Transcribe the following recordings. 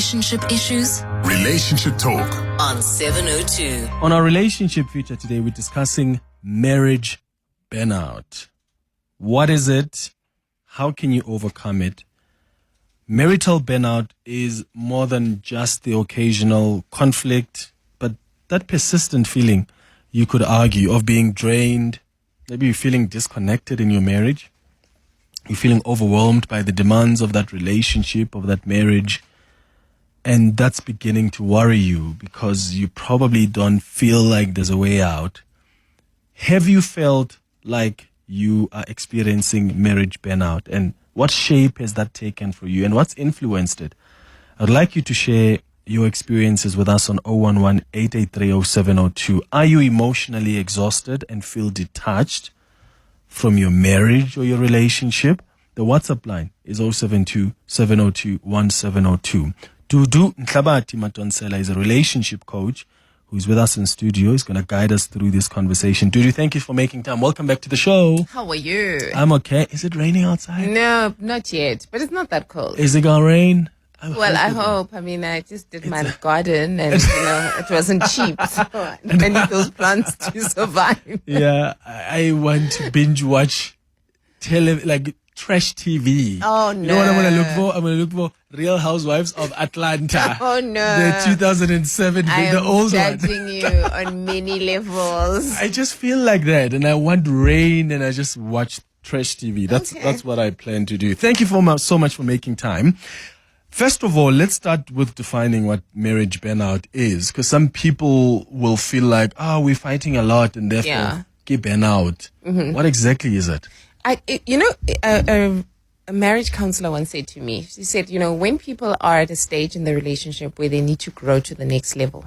relationship issues? Relationship Talk On 702. On our relationship feature today, we're discussing marriage burnout. What is it? How can you overcome it? Marital burnout is more than just the occasional conflict, but that persistent feeling, you could argue, of being drained. Maybe you're feeling disconnected in your marriage. You're feeling overwhelmed by the demands of that relationship, of that marriage. And that's beginning to worry you because you probably don't feel like there's a way out. Have you felt like you are experiencing marriage burnout? And what shape has that taken for you? And what's influenced it? I'd like you to share your experiences with us on 011-883-0702. Are you emotionally exhausted and feel detached from your marriage or your relationship? The WhatsApp line is 072-702-1702. Dudu Nhlabathi-Madonsela is a relationship coach who's with us in studio. He's going to guide us through this conversation. Dudu, thank you for making time. Welcome back to the show. How are you? I'm okay. Is it raining outside? No, not yet, but it's not that cold. Is it going to rain? I hope. I mean, I just did my garden and, it wasn't cheap. So I need those plants to survive. Yeah, I want to binge watch trash TV. Oh, no. You know what I'm going to look for? I'm going to look for Real Housewives of Atlanta. Oh, no. The 2007, the old one. I'm judging you on many levels. I just feel like that, and I want rain, and I just watch trash TV. That's what I plan to do. Thank you so much for making time. First of all, let's start with defining what marriage burnout is, because some people will feel like, we're fighting a lot, and therefore get burnout. Mm-hmm. What exactly is it? A marriage counselor once said to me, she said, when people are at a stage in the relationship where they need to grow to the next level,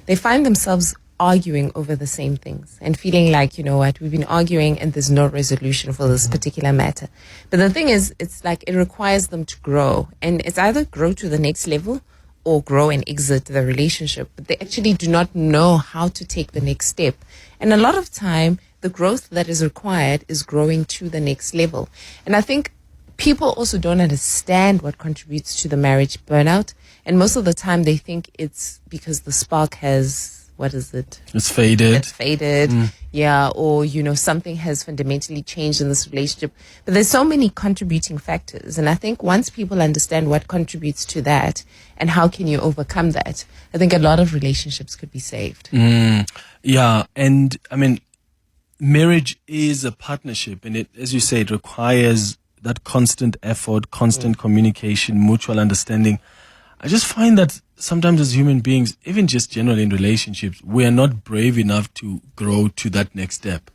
they find themselves arguing over the same things and feeling like, we've been arguing and there's no resolution for this particular matter. But the thing is, it's like it requires them to grow, and it's either grow to the next level or grow and exit the relationship. But they actually do not know how to take the next step. And a lot of time, the growth that is required is growing to the next level. And I think people also don't understand what contributes to the marriage burnout. And most of the time they think it's because the spark has, It's faded. Yeah. Or, something has fundamentally changed in this relationship. But there's so many contributing factors. And I think once people understand what contributes to that and how can you overcome that, I think a lot of relationships could be saved. Yeah. And I mean, marriage is a partnership, and it, as you say, it requires that constant effort, constant communication, mutual understanding. I just find that sometimes as human beings, even just generally in relationships, we are not brave enough to grow to that next step.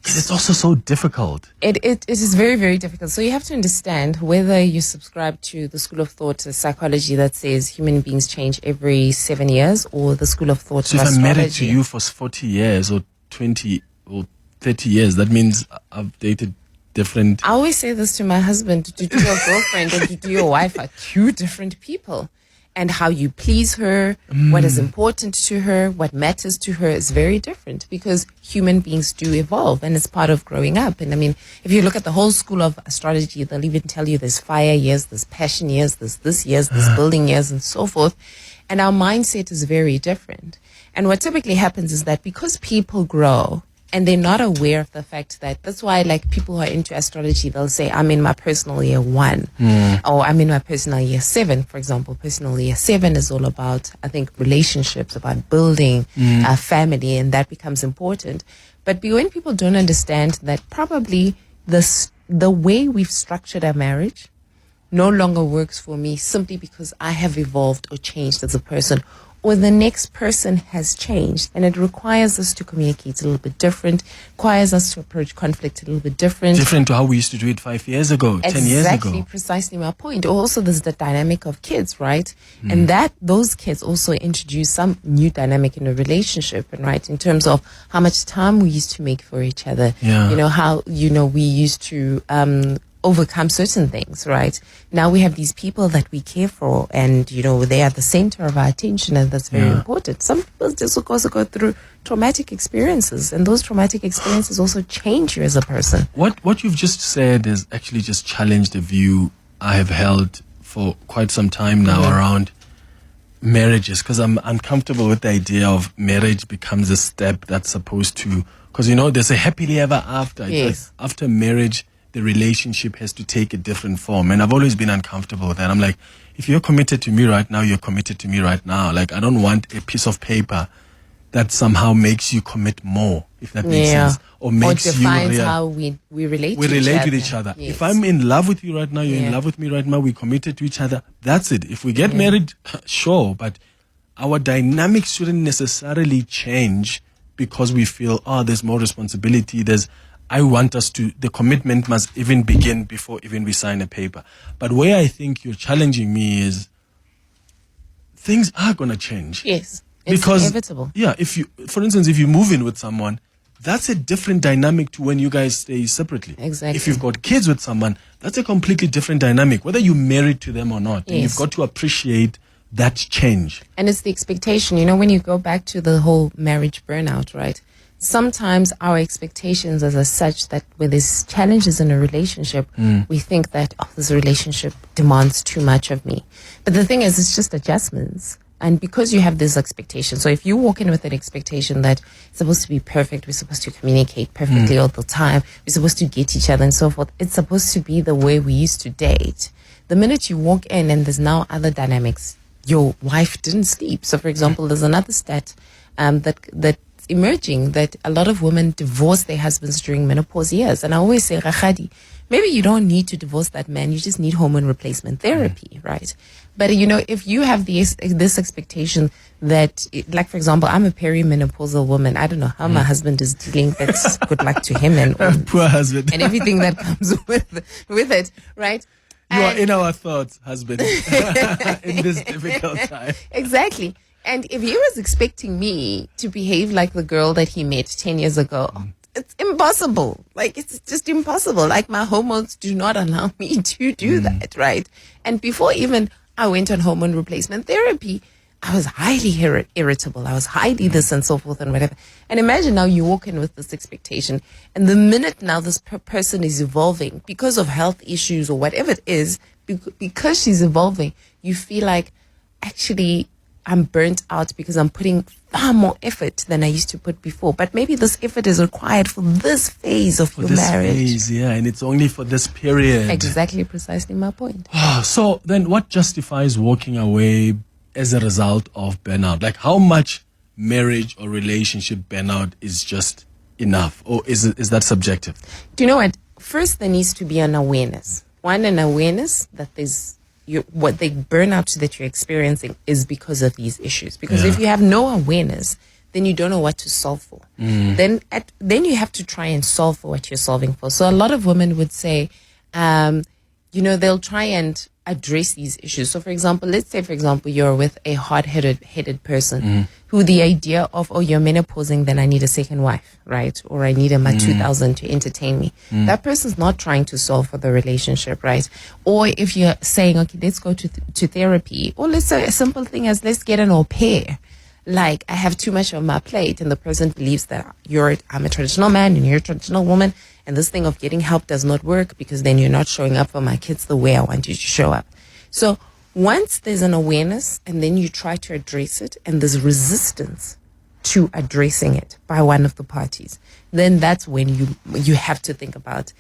Because it's also so difficult. It is very, very difficult. So you have to understand whether you subscribe to the school of thought, psychology that says human beings change every 7 years, or the school of thought. So if I'm married to you for 40 years or 20 or 30 years, that means I've dated different. I always say this to my husband: to do your girlfriend and to do your wife are two different people. And how you please her, what is important to her, what matters to her is very different, because human beings do evolve, and it's part of growing up. And I mean, if you look at the whole school of astrology, they'll even tell you there's fire years, there's passion years, there's this years, there's building years, and so forth. And our mindset is very different. And what typically happens is that because people grow, and they're not aware of the fact that's why, like, people who are into astrology, they'll say, I'm in my personal year 1, or I'm in my personal year 7, for example. Personal year 7 is all about, I think, relationships, about building a family, and that becomes important. But when people don't understand that probably the way we've structured our marriage no longer works for me simply because I have evolved or changed as a person, or the next person has changed, and it requires us to communicate a little bit different, requires us to approach conflict a little bit different. Different to how we used to do it 5 years ago, 10 years ago. Exactly, precisely my point. Also, there's the dynamic of kids, right? And those kids also introduce some new dynamic in a relationship, and right, in terms of how much time we used to make for each other. Yeah. How, we used to overcome certain things, right? Now we have these people that we care for, and they are the center of our attention, and that's very important. Some people just also go through traumatic experiences, and those traumatic experiences also change you as a person. What you've just said has actually just challenged a view I have held for quite some time now around marriages, because I'm uncomfortable with the idea of marriage becomes a step that's supposed to, because there's a happily ever after. It's Yes. like after marriage, the relationship has to take a different form. And I've always been uncomfortable with that. I'm like, if you're committed to me right now, you're committed to me right now. Like, I don't want a piece of paper that somehow makes you commit more, if that makes sense. Or makes you defines how we relate we to relate each other. with each other. Yes. If I'm in love with you right now, you're in Yeah. love with me right now, we're committed to each other. That's it. If we get married, sure, but our dynamics shouldn't necessarily change because we feel, there's more responsibility. I want us to, the commitment must even begin before even we sign a paper. But where I think you're challenging me is things are going to change. Yes. It's Because, inevitable. yeah, for instance, if you move in with someone, that's a different dynamic to when you guys stay separately. Exactly. If you've got kids with someone, that's a completely different dynamic, whether you're married to them or not. And you've Yes. got to appreciate that change. And it's the expectation. When you go back to the whole marriage burnout, right? Sometimes our expectations are such that when there's challenges in a relationship, we think that, this relationship demands too much of me. But the thing is, it's just adjustments. And because you have this expectation, so if you walk in with an expectation that it's supposed to be perfect, we're supposed to communicate perfectly all the time, we're supposed to get each other and so forth, it's supposed to be the way we used to date. The minute you walk in and there's now other dynamics, your wife didn't sleep. So, for example, there's another stat that's emerging that a lot of women divorce their husbands during menopause years. And I always say, Rakhadi, maybe you don't need to divorce that man. You just need hormone replacement therapy, right? But, if you have this expectation that, like, for example, I'm a perimenopausal woman. I don't know how my husband is dealing, but good luck to him and Poor husband. and everything that comes with it, right? You are And- in our thoughts, husband, in this difficult time. Exactly. And if he was expecting me to behave like the girl that he met 10 years ago, it's impossible. Like, it's just impossible. Like, my hormones do not allow me to do that, right? And before even I went on hormone replacement therapy, I was highly irritable. I was highly this and so forth and whatever. And imagine now you walk in with this expectation, and the minute now this person is evolving because of health issues or whatever it is, because she's evolving, you feel like, actually, I'm burnt out because I'm putting far more effort than I used to put before. But maybe this effort is required for this phase of your This marriage. phase, yeah, and it's only for this period. Exactly, precisely my point. So then what justifies walking away as a result of burnout? Like, how much marriage or relationship burnout is just enough? Or is that subjective? Do you know what? First, there needs to be an awareness. One, an awareness that what the burnout that you're experiencing is because of these issues. Because if you have no awareness, then you don't know what to solve for. Then you have to try and solve for what you're solving for. So a lot of women would say, they'll try and address these issues. So, for example, let's say, you're with a hard-headed person who the idea of, you're menopausing, then I need a second wife, right? Or I need a 2000 to entertain me. That person's not trying to solve for the relationship, right? Or if you're saying, okay, let's go to therapy, or let's say a simple thing as let's get an au pair. Like, I have too much on my plate, and the person believes that I'm a traditional man and you're a traditional woman, and this thing of getting help does not work because then you're not showing up for my kids the way I want you to show up. So once there's an awareness and then you try to address it and there's resistance to addressing it by one of the parties, then that's when you have to think about,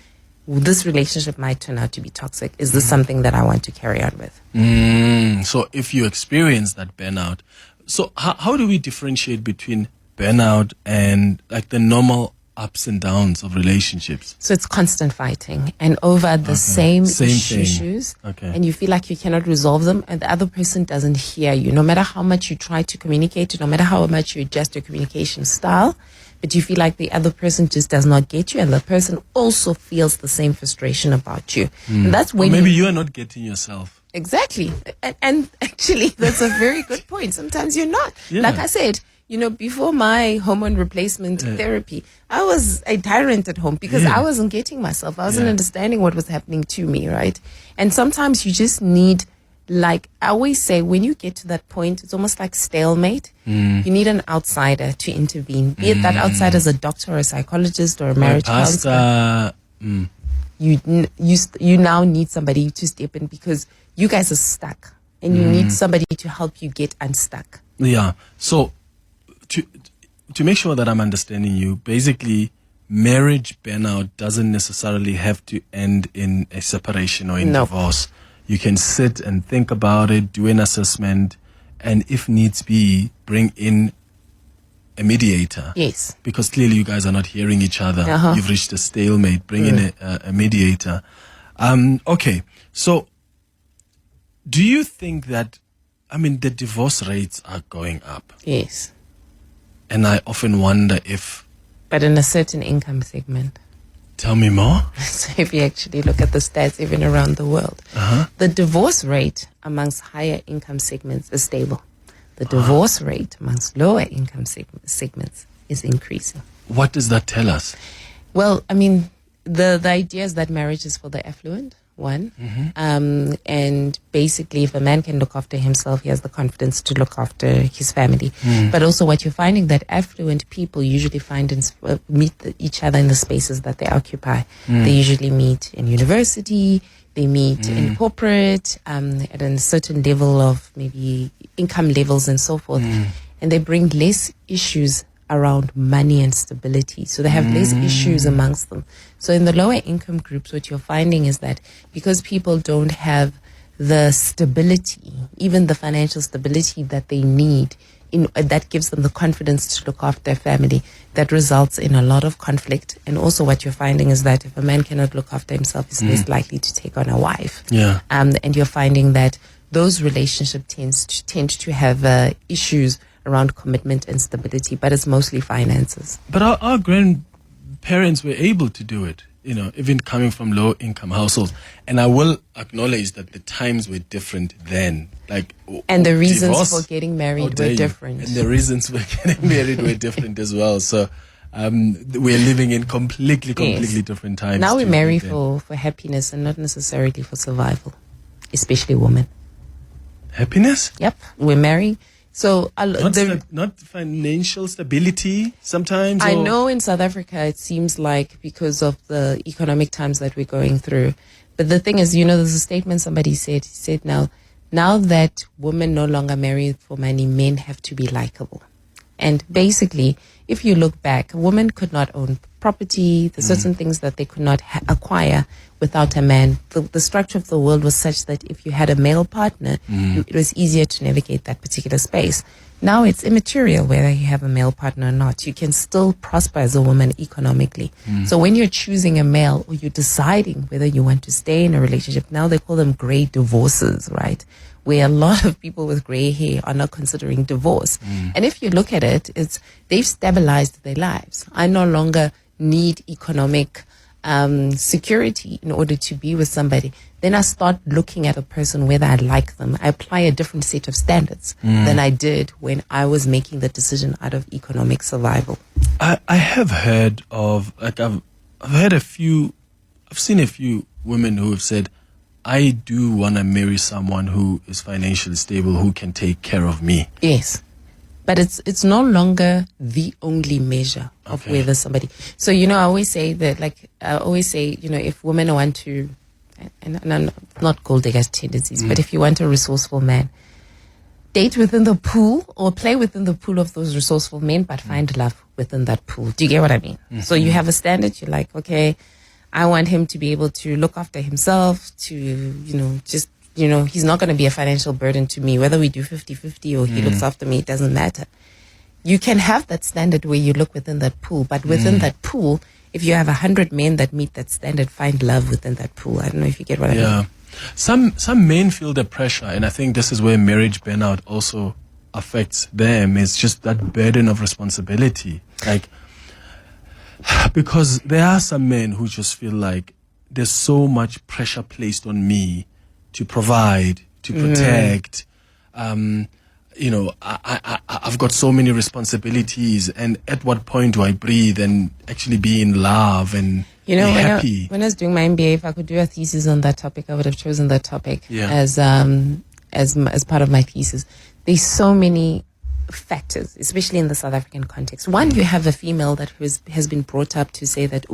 this relationship might turn out to be toxic. Is this something that I want to carry on with? So if you experience that burnout, so how do we differentiate between burnout and like the normal ups and downs of relationships? So it's constant fighting and over the same thing. issues. Okay. And you feel like you cannot resolve them, and the other person doesn't hear you. No matter how much you try to communicate, no matter how much you adjust your communication style, but you feel like the other person just does not get you, and the person also feels the same frustration about you. And that's when Or maybe you are not getting yourself. Exactly. And actually, that's a very good point. Sometimes you're not. Yeah. Like I said, before my hormone replacement therapy, I was a tyrant at home because I wasn't getting myself. I wasn't understanding what was happening to me, right? And sometimes you just need, like I always say, when you get to that point, it's almost like stalemate. You need an outsider to intervene, be it that outsider is a doctor or a psychologist or a marriage counselor. You now need somebody to step in because you guys are stuck. and you need somebody to help you get unstuck. Yeah. So to make sure that I'm understanding you, basically marriage burnout doesn't necessarily have to end in a separation or in Nope. divorce. You can sit and think about it, do an assessment, and if needs be, bring in a mediator. Yes. Because clearly you guys are not hearing each other. Uh-huh. You've reached a stalemate. Bring in a mediator. Okay. So do you think that, the divorce rates are going up? Yes. And I often wonder if... But in a certain income segment. Tell me more. So if you actually look at the stats even around the world, the divorce rate amongst higher income segments is stable. The divorce rate amongst lower income segments is increasing. What does that tell us? Well, the idea is that marriage is for the affluent, one. And basically, if a man can look after himself, he has the confidence to look after his family. But also what you're finding that affluent people usually meet each other in the spaces that they occupy. They usually meet in university, they meet in corporate, at a certain level of maybe income levels and so forth. And they bring less issues around money and stability. So they have less issues amongst them. So in the lower income groups, what you're finding is that because people don't have the stability, even the financial stability that they need, that gives them the confidence to look after their family, that results in a lot of conflict. And also what you're finding is that if a man cannot look after himself, he's less likely to take on a wife. Yeah. And you're finding that those relationships tend to have issues around commitment and stability, but it's mostly finances. But our grandparents were able to do it, even coming from low income households. And I will acknowledge that the times were different then. And the reasons divorce, for getting married were different. And the reasons for getting married were different as well. So we're living in completely different times. Now we marry for happiness and not necessarily for survival, especially women. Happiness? Yep, we're married. So not financial stability sometimes? I know in South Africa it seems like because of the economic times that we're going through. But the thing is, there's a statement somebody said. He said now that women no longer marry for money, men have to be likable. And basically, if you look back, a woman could not own property. There's certain things that they could not acquire without a man. The structure of the world was such that if you had a male partner, it was easier to navigate that particular space. Now it's immaterial whether you have a male partner or not. You can still prosper as a woman economically. So when you're choosing a male or you're deciding whether you want to stay in a relationship, now they call them gray divorces, right? Where a lot of people with gray hair are not considering divorce. And if you look at it, they've stabilized their lives. I no longer need economic security in order to be with somebody. Then I start looking at a person whether I like them. I apply a different set of standards than I did when I was making the decision out of economic survival. I have heard of, I've seen a few women who have said, I do want to marry someone who is financially stable, who can take care of me. Yes. But it's no longer the only measure of whether somebody... So, I always say that, if women want to... And I'm not gold digger's tendencies, but if you want a resourceful man, date within the pool or play within the pool of those resourceful men, but find love within that pool. Do you get what I mean? So you have a standard, you're like, okay, I want him to be able to look after himself, to, he's not going to be a financial burden to me. Whether we do 50-50 or he looks after me, it doesn't matter. You can have that standard where you look within that pool, but within that pool, if you have 100 men that meet that standard, find love within that pool. I don't know if you get what I mean. Some men feel the pressure, and I think this is where marriage burnout also affects them. It's just that burden of responsibility. Because there are some men who just feel like there's so much pressure placed on me to provide, to protect. I've got so many responsibilities, and at what point do I breathe and actually be in love and be happy? When I was doing my MBA, if I could do a thesis on that topic, I would have chosen that topic as part of my thesis. There's so many factors, especially in the South African context. One, you have a female that has been brought up to say that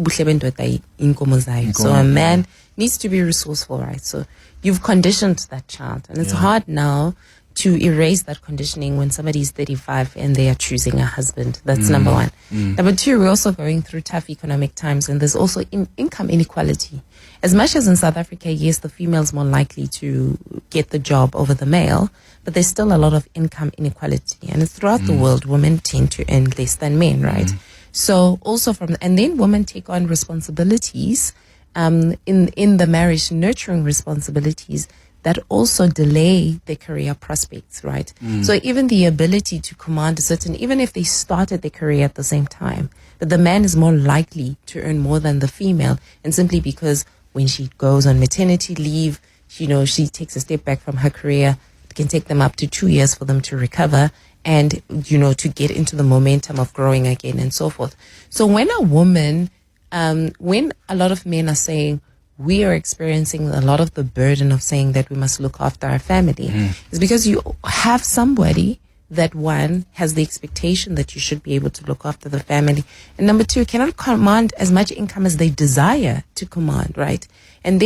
so a man needs to be resourceful, right? So you've conditioned that child. And it's hard now to erase that conditioning when somebody's 35 and they are choosing a husband. That's number one. Number two, we're also going through tough economic times, and there's also income inequality. As much as in South Africa, yes, the female's more likely to get the job over the male, but there's still a lot of income inequality. And it's throughout the world, women tend to earn less than men, right? So also and then women take on responsibilities in the marriage, nurturing responsibilities that also delay their career prospects, right? So even the ability to command a certain, even if they started their career at the same time, but the man is more likely to earn more than the female, and simply because when she goes on maternity leave, she takes a step back from her career. It can take them up to 2 years for them to recover and, to get into the momentum of growing again and so forth. So when a woman, when a lot of men are saying, we are experiencing a lot of the burden of saying that we must look after our family, is because you have somebody that, one, has the expectation that you should be able to look after the family, and number two, cannot command as much income as they desire to command, right? And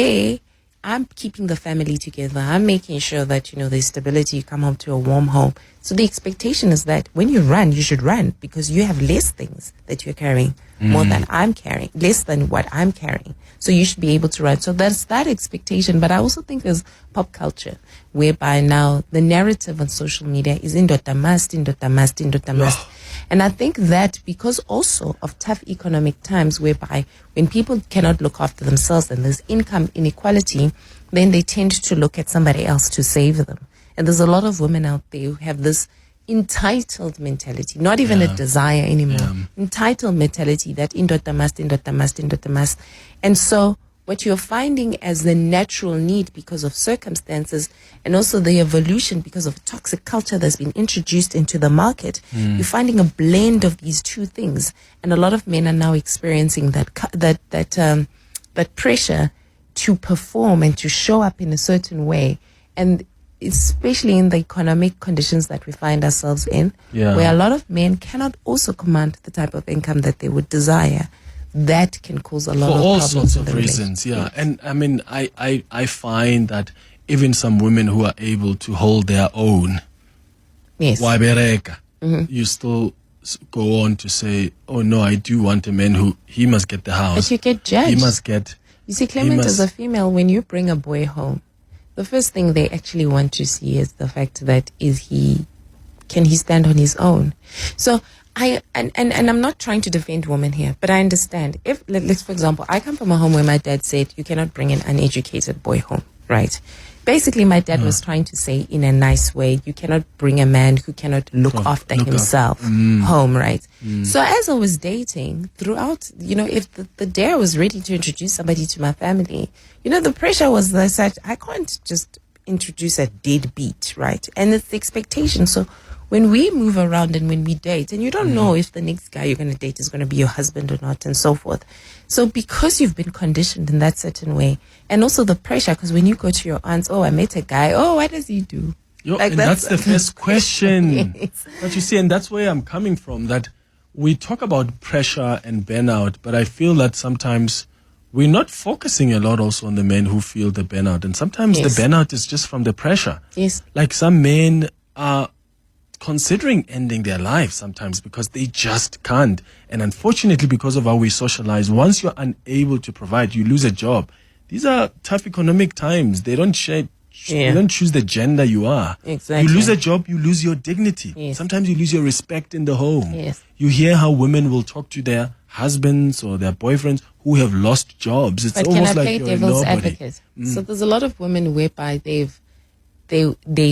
I'm keeping the family together. I'm making sure that, there's stability, you come home to a warm home. So the expectation is that when you run, you should run because you have less things that you're carrying, more than I'm carrying, less than what I'm carrying. So you should be able to run. So that's that expectation. But I also think there's pop culture, whereby now the narrative on social media is indoda must. And I think that because also of tough economic times, whereby when people cannot look after themselves and there's income inequality, then they tend to look at somebody else to save them. And there's a lot of women out there who have this entitled mentality, not even a desire anymore, entitled mentality that indoda must. And so what you're finding as the natural need because of circumstances and also the evolution because of a toxic culture that's been introduced into the market, you're finding a blend of these two things. And a lot of men are now experiencing that pressure to perform and to show up in a certain way. And especially in the economic conditions that we find ourselves in, where a lot of men cannot also command the type of income that they would desire, that can cause a lot of for all problems sorts in of the reasons. relationship. And I mean, I find that even some women who are able to hold their own, you still go on to say, oh no, I do want a man who, he must get the house. But you get judged. He must get... You see, Clement, as a female, when you bring a boy home, the first thing they actually want to see is the fact that can he stand on his own? So and I'm not trying to defend women here, but I understand. If, let's, for example, I come from a home where my dad said, you cannot bring an uneducated boy home, right? Basically, my dad was trying to say in a nice way, you cannot bring a man who cannot look after himself home, right? So as I was dating throughout, if the day I was ready to introduce somebody to my family, the pressure was that I can't just introduce a deadbeat, right? And it's the expectation. So when we move around and when we date, and you don't know if the next guy you're going to date is going to be your husband or not, and so forth. So because you've been conditioned in that certain way, and also the pressure, because when you go to your aunts, oh, I met a guy, oh, what does he do? And that's the first question. Yes. But you see, and that's where I'm coming from, that we talk about pressure and burnout, but I feel that sometimes we're not focusing a lot also on the men who feel the burnout. And sometimes the burnout is just from the pressure. Yes. Like some men are considering ending their lives sometimes because they just can't. And unfortunately, because of how we socialize, once you're unable to provide, you lose a job. These are tough economic times. They don't you don't choose the gender you are. Exactly. You lose a job, you lose your dignity. Yes. Sometimes you lose your respect in the home. Yes. You hear how women will talk to their husbands or their boyfriends who have lost jobs. It's but almost can I like play you're devil's nobody. advocate? So there's a lot of women whereby they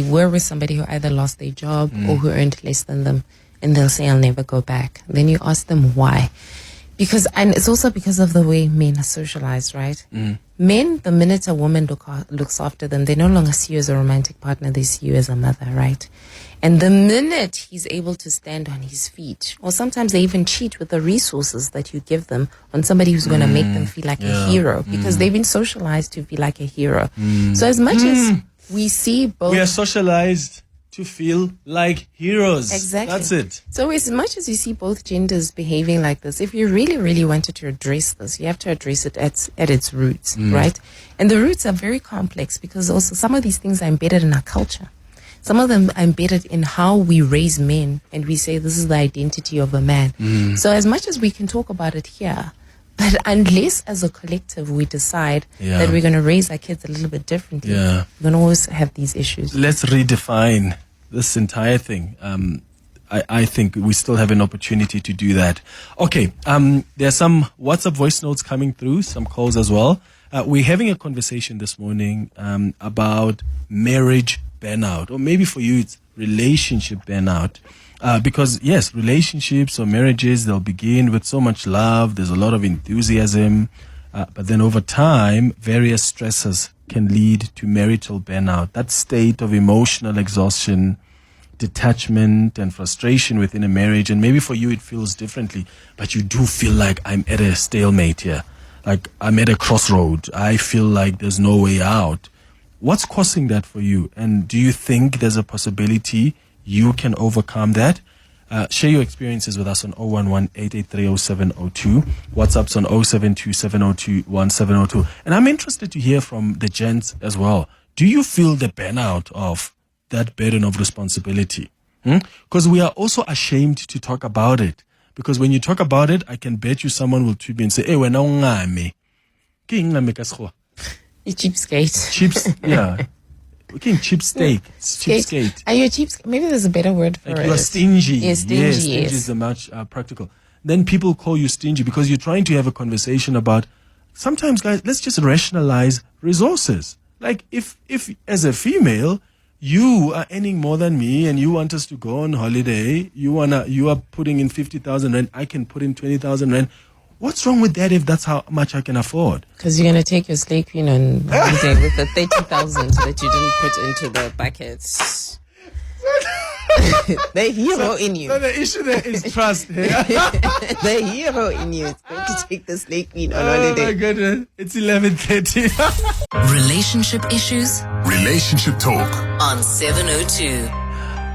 were with somebody who either lost their job or who earned less than them, and they'll say, I'll never go back. Then you ask them why. And it's also because of the way men are socialized, right? Men, the minute a woman looks after them, they no longer see you as a romantic partner, they see you as a mother, right? And the minute he's able to stand on his feet, or sometimes they even cheat with the resources that you give them on somebody who's going to make them feel like a hero, because they've been socialized to feel like a hero. So as much as we see both... We are socialized to feel like heroes. Exactly. That's it. So as much as you see both genders behaving like this, if you really, really wanted to address this, you have to address it at its roots, right? And the roots are very complex because also some of these things are embedded in our culture. Some of them are embedded in how we raise men, and we say this is the identity of a man. So as much as we can talk about it here, but unless as a collective we decide that we're going to raise our kids a little bit differently, we're going to always have these issues. Let's redefine this entire thing. I think we still have an opportunity to do that. Okay, there are some WhatsApp voice notes coming through, some calls as well. We're having a conversation this morning about marriage burnout, or maybe for you it's relationship burnout. Because yes, relationships or marriages, they'll begin with so much love, there's a lot of enthusiasm, but then over time, various stresses can lead to marital burnout. That state of emotional exhaustion, detachment and frustration within a marriage, and maybe for you it feels differently, but you do feel like I'm at a stalemate here. Like I'm at a crossroad. I feel like there's no way out. What's causing that for you? And do you think there's a possibility you can overcome that? Share your experiences with us on 011-883-0702. WhatsApp's on 072-702-1702. And I'm interested to hear from the gents as well. Do you feel the burnout of that burden of responsibility? Because we are also ashamed to talk about it. Because when you talk about it, I can bet you someone will tweet me and say, hey, wena ungame. Ke eng ngame ka sekgowa? Cheapskate. Yeah. Okay, cheapskate. Cheapskate. Are you a cheapskate? Maybe there's a better word for like it. you are stingy. Yes, stingy. Yes, stingy is the much practical. Then people call you stingy because you're trying to have a conversation about, sometimes guys, let's just rationalize resources. Like if as a female, you are earning more than me and you want us to go on holiday, you are putting in 50,000 rand, I can put in 20,000 rand. What's wrong with that if that's how much I can afford? Because you're going to take your slay queen on holiday with the 30,000 that you didn't put into the buckets. The hero in you. So the issue there is trust. The hero in you is going to take the slay queen on holiday. Oh my goodness. It's 11:30. Relationship issues Relationship Talk. on 702.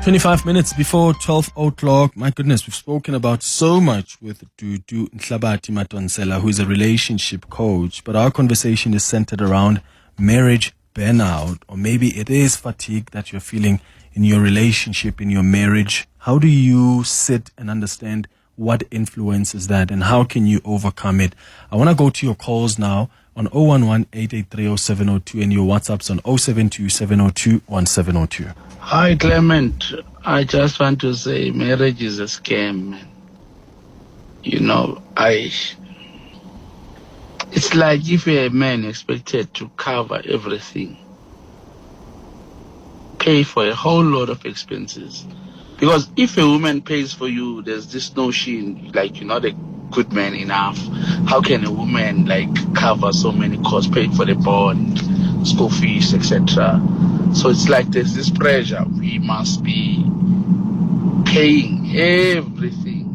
25 minutes before 12 o'clock. My goodness, we've spoken about so much with Dudu Nhlabathi-Madonsela, who is a relationship coach. But our conversation is centered around marriage burnout, or maybe it is fatigue that you're feeling in your relationship, in your marriage. How do you sit and understand what influences that and how can you overcome it? I want to go to your calls now on 011-883-0702 and your WhatsApps on 072-702-1702. Hi, Clement. I just want to say marriage is a scam, man. You know, it's like if a man expected to cover everything, pay for a whole lot of expenses. Because if a woman pays for you, there's this notion, like, you're not a good man enough. How can a woman, like, cover so many costs, pay for the bond, school fees, etc.? So it's like there's this pressure. We must be paying everything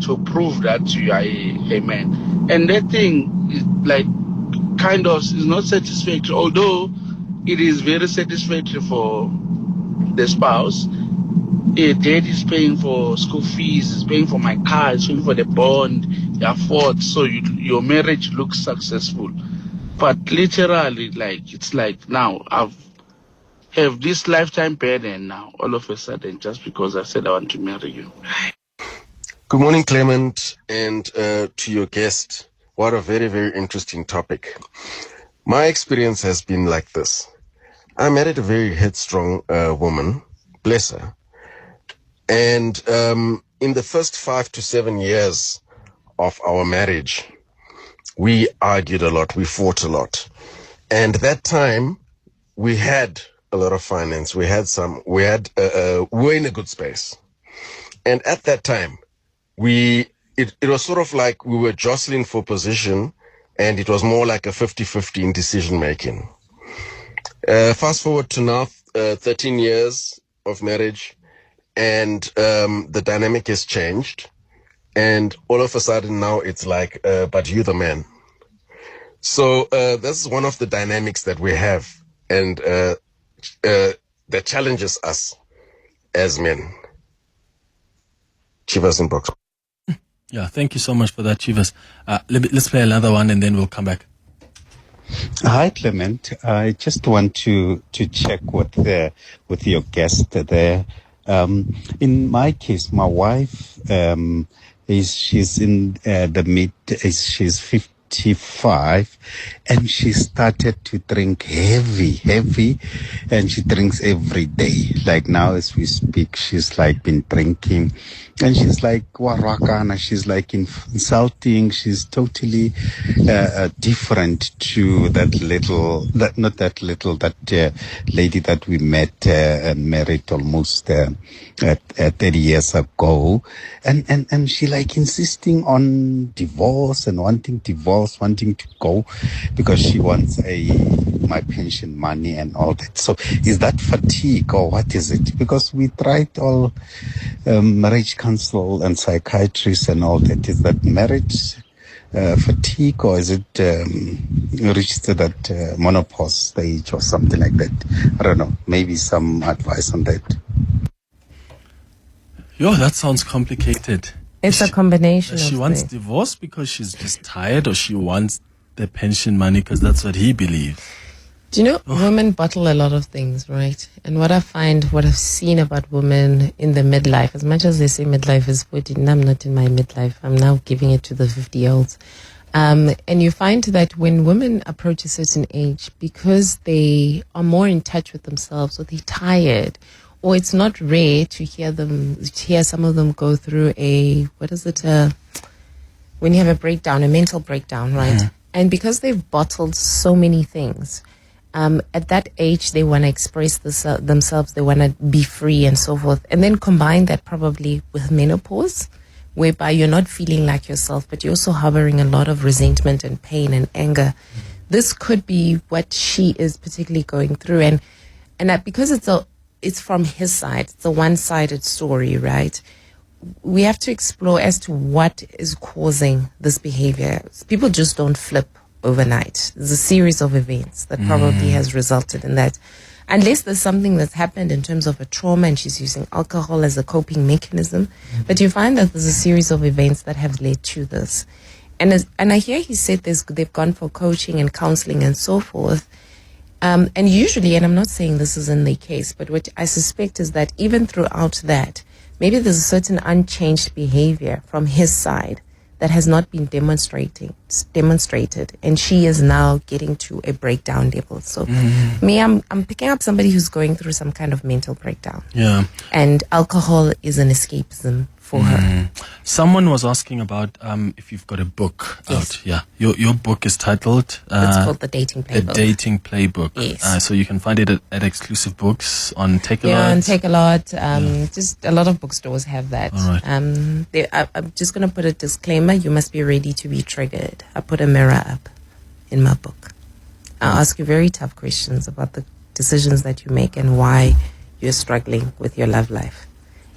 to prove that you are a man. And that thing is like kind of is not satisfactory, although it is very satisfactory for the spouse. A dad is paying for school fees, is paying for my car, is paying for the bond, you afford, so your marriage looks successful. But literally, like, it's like now I've have this lifetime burden now, all of a sudden, just because I said I want to marry you. Good morning, Clement, and to your guest. What a very, very interesting topic. My experience has been like this. I married a very headstrong woman, bless her. And in the first 5 to 7 years of our marriage, we argued a lot, we fought a lot. And that time, we had a lot of finance. We were in a good space. And at that time, it was sort of like we were jostling for position, and it was more like a 50-50 in decision making. Fast forward to now, 13 years of marriage, and the dynamic has changed. And all of a sudden now it's like, but you're the man. So this is one of the dynamics that we have, and that challenges us as men. Chivas in box. Yeah, thank you so much for that, Chivas. Let's play another one and then we'll come back. Hi, Clement. I just want to check with your guest there. In my case, my wife she's in she's 55, and she started to drink heavy, and she drinks every day. Like now as we speak, she's like been drinking, and she's like warakana, she's like insulting, she's totally different to that lady that we met and married almost 30 years ago, and she like insisting on divorce and wanting to go because she wants my pension money and all that. So is that fatigue or what is it? Because we tried all marriage counsel and psychiatrists and all that. Is that marriage fatigue, or is it reached to that menopause stage or something like that? I don't know. Maybe some advice on that. Yo, that sounds complicated. It's a combination She of wants things. divorce because she's just tired, or she wants the pension money because that's what he believes. Do you know, women bottle a lot of things, right? And what I've seen about women in the midlife, as much as they say midlife is 14, I'm not in my midlife. I'm now giving it to the 50-year-olds. And you find that when women approach a certain age, because they are more in touch with themselves, or they're tired, or it's not rare to hear some of them go through when you have a mental breakdown, right? Mm-hmm. And because they've bottled so many things, at that age, they want to express themselves, they want to be free and so forth. And then combine that probably with menopause, whereby you're not feeling like yourself, but you're also harboring a lot of resentment and pain and anger. This could be what she is particularly going through. And that because it's from his side, it's a one-sided story, right? We have to explore as to what is causing this behavior. People just don't flip overnight. There's a series of events that probably has resulted in that. Unless there's something that's happened in terms of a trauma and she's using alcohol as a coping mechanism. But you find that there's a series of events that have led to this. And I hear he said they've gone for coaching and counseling and so forth. And usually, and I'm not saying this is in the case, but what I suspect is that even throughout that, maybe there's a certain unchanged behavior from his side that has not been demonstrated, and she is now getting to a breakdown level. So, I'm picking up somebody who's going through some kind of mental breakdown. Yeah. And alcohol is an escapism for her. Someone was asking about if you've got a book out. Yeah. Your book is titled... it's called The Dating Playbook. The Dating Playbook. Yes. So you can find it at Exclusive Books on Take A Lot. Yeah, on Take A Lot. Just a lot of bookstores have that. All right. I'm just going to put a disclaimer. You must be ready to be triggered. I put a mirror up in my book. I'll ask you very tough questions about the decisions that you make and why you're struggling with your love life.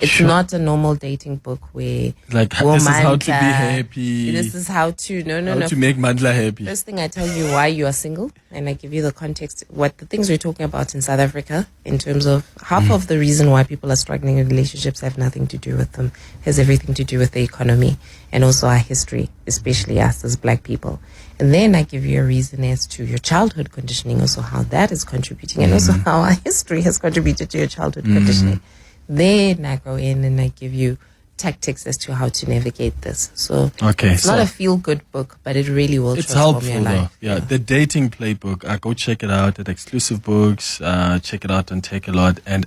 It's not a normal dating book where like this is how to be happy. This is how to how to make Mandla happy. First thing, I tell you why you are single, and I give you the context. What the things we're talking about in South Africa, in terms of half of the reason why people are struggling in relationships have nothing to do with them. It has everything to do with the economy and also our history, especially us as Black people. And then I give you a reason as to your childhood conditioning, also how that is contributing, and also how our history has contributed to your childhood conditioning. Then I go in and I give you tactics as to how to navigate this. So it's not a feel-good book, but it really will transform your life. Yeah, The Dating Playbook. Go check it out at Exclusive Books. Check it out on Take A Lot. And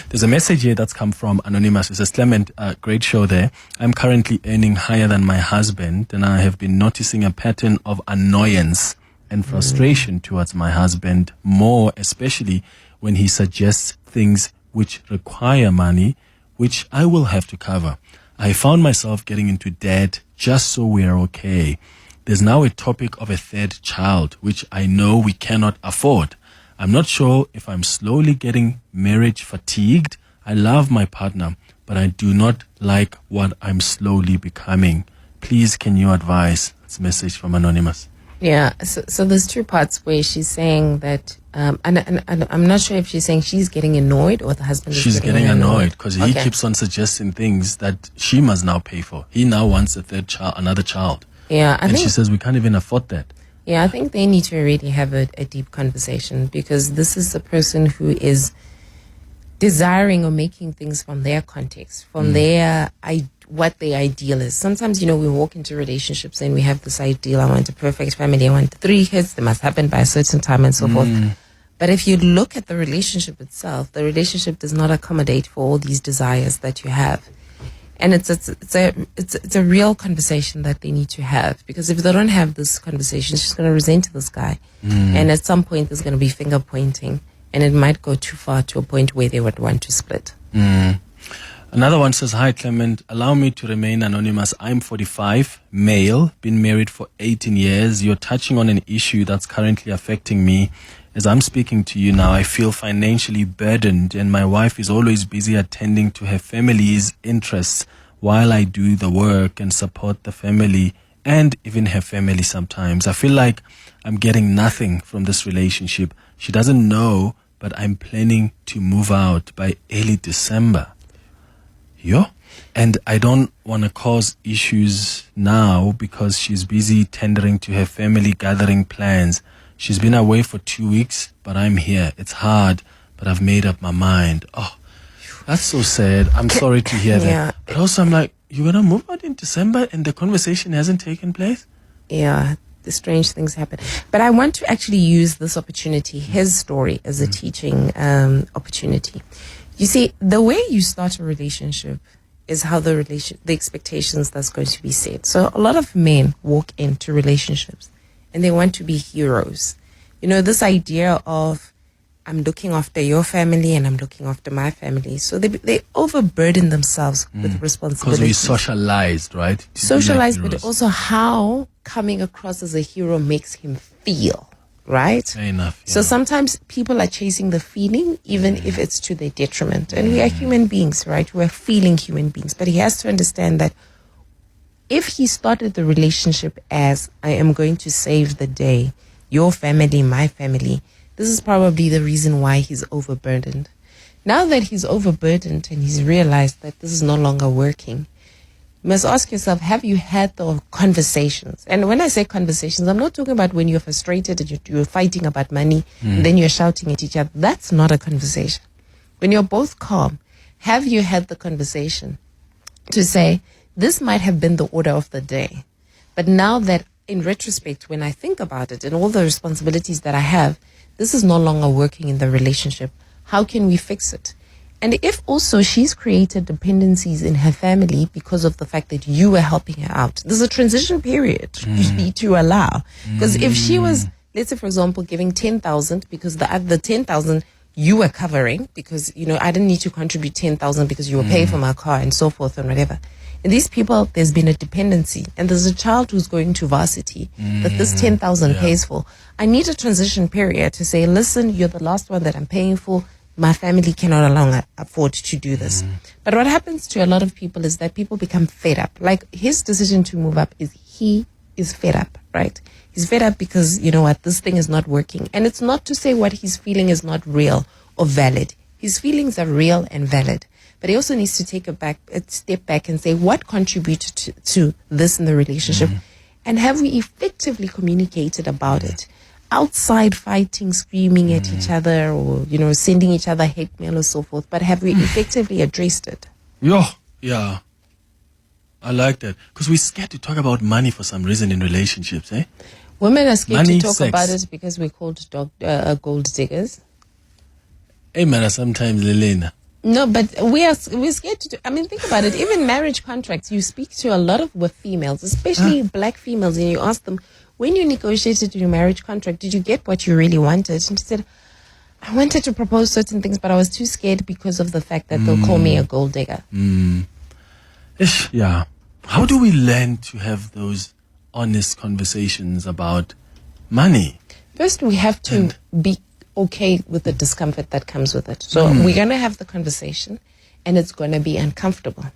there's a message here that's come from Anonymous. It says, Clement, great show there. I'm currently earning higher than my husband, and I have been noticing a pattern of annoyance and frustration towards my husband, more especially when he suggests things which require money, which I will have to cover. I found myself getting into debt just so we're okay. There's now a topic of a third child, which I know we cannot afford. I'm not sure if I'm slowly getting marriage fatigued. I love my partner, but I do not like what I'm slowly becoming. Please, can you advise? It's a message from Anonymous. Yeah, so there's two parts where she's saying that, and I'm not sure if she's saying she's getting annoyed or the husband She's is getting annoyed because he Okay. keeps on suggesting things that she must now pay for. He now wants a third child, another child. Yeah, I And think she says we can't even afford that. Yeah, I think they need to really have a deep conversation, because this is a person who is desiring or making things from their context, from their what their ideal is. Sometimes, we walk into relationships and we have this ideal: I want a perfect family, I want 3 kids, they must happen by a certain time and so forth. But if you look at the relationship itself, the relationship does not accommodate for all these desires that you have. And it's a real conversation that they need to have, because if they don't have this conversation, she's going to resent this guy. And at some point, there's going to be finger pointing, and it might go too far to a point where they would want to split. Another one says, "Hi Clement, allow me to remain anonymous. I'm 45, male, been married for 18 years. You're touching on an issue that's currently affecting me. As I'm speaking to you now, I feel financially burdened, and my wife is always busy attending to her family's interests while I do the work and support the family and even her family sometimes. I feel like I'm getting nothing from this relationship. She doesn't know, but I'm planning to move out by early December. Yo. And I don't want to cause issues now because she's busy tendering to her family gathering plans. She's been away for 2 weeks, but I'm here. It's hard, but I've made up my mind." Oh, that's so sad. I'm sorry to hear that. Yeah. But also I'm like, you're going to move out in December and the conversation hasn't taken place? Yeah, the strange things happen. But I want to actually use this opportunity, his story, as a teaching opportunity. You see, the way you start a relationship is how the expectations that's going to be set. So a lot of men walk into relationships and they want to be heroes. This idea of, I'm looking after your family and I'm looking after my family. So they overburden themselves with Because responsibilities. we socialized, right? To be like Socialized, but heroes. also how coming across as a hero makes him feel, right? Fair enough. So yeah. sometimes people are chasing the feeling, even if it's to their detriment. And we are human beings, right? We're feeling human beings. But he has to understand that if he started the relationship as, I am going to save the day, your family, my family, this is probably the reason why he's overburdened. Now that he's overburdened and he's realized that this is no longer working, you must ask yourself, have you had the conversations? And when I say conversations, I'm not talking about when you're frustrated and you're fighting about money and then you're shouting at each other. That's not a conversation. When you're both calm, have you had the conversation to say, this might have been the order of the day, but now that in retrospect, when I think about it and all the responsibilities that I have, this is no longer working in the relationship. How can we fix it? And if also she's created dependencies in her family because of the fact that you were helping her out, there's a transition period you need to allow. Because if she was, let's say, for example, giving 10,000 because the 10,000 you were covering, because, I didn't need to contribute 10,000 because you were paying for my car and so forth and whatever. And these people, there's been a dependency, and there's a child who's going to varsity that this 10,000 pays for. I need a transition period to say, listen, you're the last one that I'm paying for. My family cannot longer afford to do this. But what happens to a lot of people is that people become fed up. Like, his decision to move up is he is fed up, right? He's fed up because, this thing is not working. And it's not to say what he's feeling is not real or valid. His feelings are real and valid. But he also needs to take a step back and say, what contributed to this in the relationship? And have we effectively communicated about it? Outside fighting, screaming at each other, or, sending each other hate mail or so forth. But have we effectively addressed it? Yeah. I like that. Because we're scared to talk about money for some reason in relationships, eh? Women are scared Money, to talk sex. about it because we're called gold diggers. Hey, man, sometimes, Lelena. No, but we're scared to. Think about it. Even marriage contracts, you speak to a lot of females, especially black females, and you ask them, when you negotiated your marriage contract, did you get what you really wanted? And she said, I wanted to propose certain things, but I was too scared because of the fact that they'll call me a gold digger. Yeah. How do we learn to have those honest conversations about money? First, we have to be okay with the discomfort that comes with it. So we're going to have the conversation and it's going to be uncomfortable.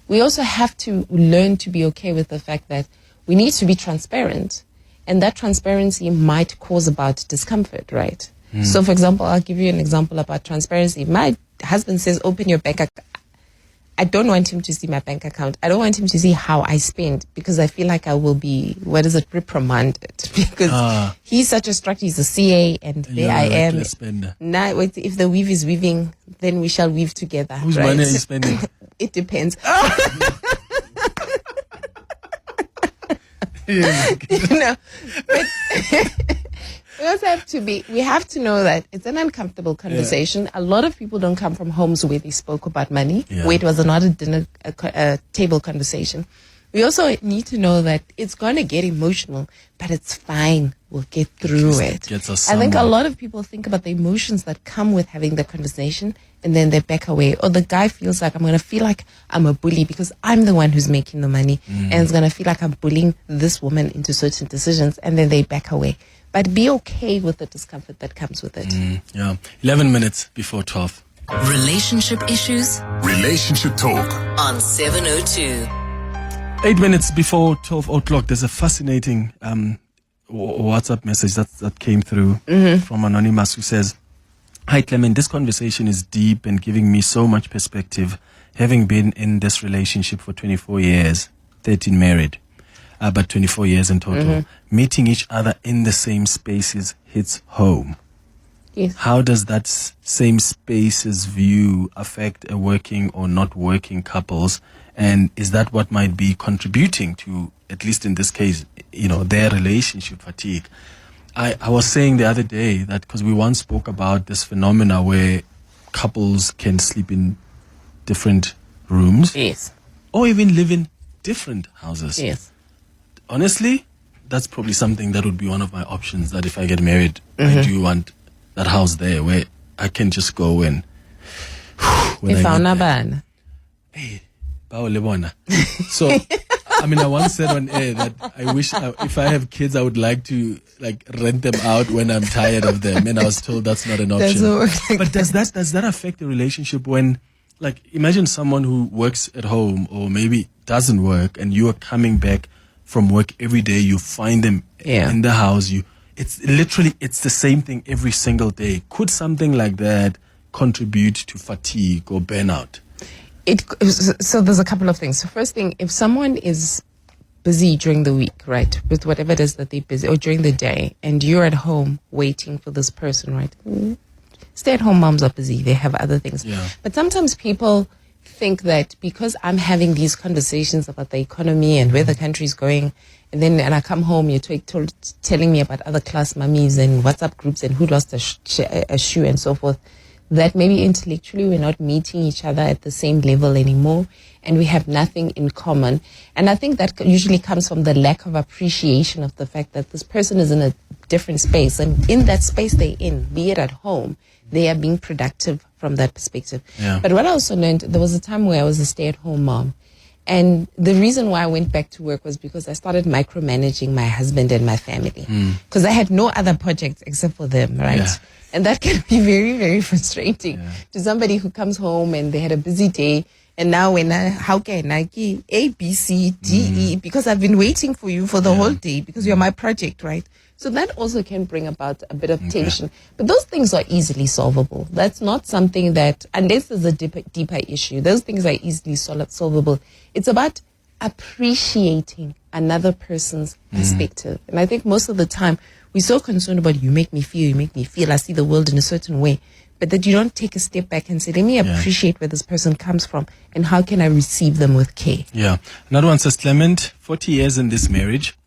We also have to learn to be okay with the fact that we need to be transparent And that transparency might cause about discomfort, right? So, for example, I'll give you an example about transparency. My husband says, open your bank account. I don't want him to see my bank account. I don't want him to see how I spend because I feel like I will be, reprimanded. Because he's such a structure. He's a CA and there I am. Now, if the weave is weaving, then we shall weave together. Whose right? money are you spending? It depends. But we have to know that it's an uncomfortable conversation. Yeah. A lot of people don't come from homes where they spoke about money, where it was not a table conversation. We also need to know that it's going to get emotional, but it's fine. We'll get through it. I think a lot of people think about the emotions that come with having the conversation, and then they back away. Or the guy feels like, I'm going to feel like I'm a bully because I'm the one who's making the money, and it's going to feel like I'm bullying this woman into certain decisions, and then they back away. But be okay with the discomfort that comes with it. 11 minutes before 12. Relationship issues. Relationship talk. On 702. 8 minutes before 12 o'clock. There's a fascinating WhatsApp message that came through from Anonymous who says, "Hi Clement, this conversation is deep and giving me so much perspective, having been in this relationship for 24 years, 13 married. But 24 years in total. Meeting each other in the same spaces hits home. Yes. How does that same spaces view affect a working or not working couples? And is that what might be contributing to, at least in this case, their relationship fatigue?" I was saying the other day that because we once spoke about this phenomena where couples can sleep in different rooms. Yes. Or even live in different houses. Yes. Honestly, that's probably something that would be one of my options, that if I get married, I do want that house there where I can just go in. So, I once said on air that I wish if I have kids, I would like to rent them out when I'm tired of them. And I was told that's not an option. But does that affect the relationship when, imagine someone who works at home or maybe doesn't work and you are coming back from work every day, you find them in the house. It's the same thing every single day. Could something like that contribute to fatigue or burnout? So there's a couple of things. So first thing, if someone is busy during the week, right, with whatever it is that they're busy, or during the day, and you're at home waiting for this person, right? Stay-at-home moms are busy. They have other things. Yeah. But sometimes people think that because I'm having these conversations about the economy and where the country's going, and I come home, you're telling me about other class mummies and WhatsApp groups and who lost a shoe and so forth, that maybe intellectually we're not meeting each other at the same level anymore and we have nothing in common. And I think that usually comes from the lack of appreciation of the fact that this person is in a different space, and in that space they're in, be it at home, they are being productive from that perspective. Yeah. But what I also learned, there was a time where I was a stay-at-home mom. And the reason why I went back to work was because I started micromanaging my husband and my family. Because I had no other projects except for them, right? Yeah. And that can be very, very frustrating to somebody who comes home and they had a busy day. And now how can I get A, B, C, D, E? Because I've been waiting for you for the whole day because you're my project, right? So that also can bring about a bit of tension. But those things are easily solvable. That's not something that, unless there's a deeper issue, those things are easily solvable. It's about appreciating another person's perspective. And I think most of the time, we're so concerned about you make me feel, I see the world in a certain way. But that you don't take a step back and say, let me appreciate where this person comes from and how can I receive them with care. Yeah. Another one says, Clement, 40 years in this marriage.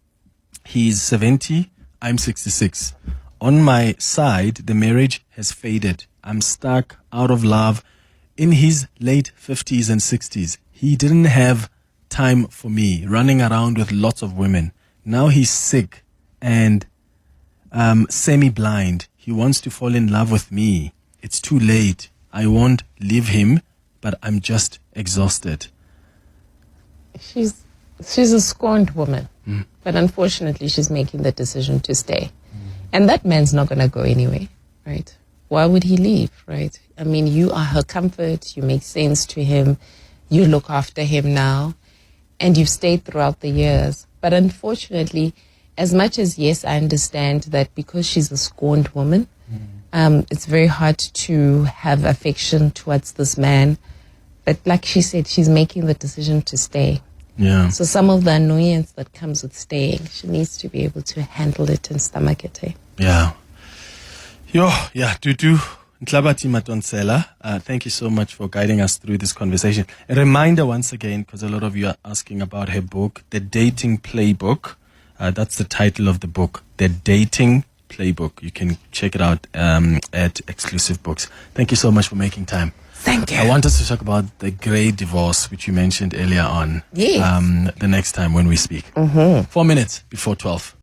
He's 70. I'm 66. On my side, the marriage has faded. I'm stuck, out of love, in his late 50s and 60s. He didn't have time for me, running around with lots of women. Now he's sick and semi-blind. He wants to fall in love with me. It's too late. I won't leave him, but I'm just exhausted. She's a scorned woman, but unfortunately she's making the decision to stay. And that man's not going to go anyway, right? Why would he leave, right? I mean, you are her comfort. You make sense to him. You look after him now. And you've stayed throughout the years. But unfortunately, as much as, yes, I understand that because she's a scorned woman, it's very hard to have affection towards this man. But like she said, she's making the decision to stay. Yeah. So some of the annoyance that comes with staying, she needs to be able to handle it and stomach it. Yeah. Dudu Nhlabathi-Madonsela, thank you so much for guiding us through this conversation. A reminder once again, because a lot of you are asking about her book, The Dating Playbook. That's the title of the book, The Dating Playbook. You can check it out at Exclusive Books. Thank you so much for making time. Thank you. I want us to talk about the grey divorce, which you mentioned earlier on. Yes. The next time when we speak. 4 minutes before 12.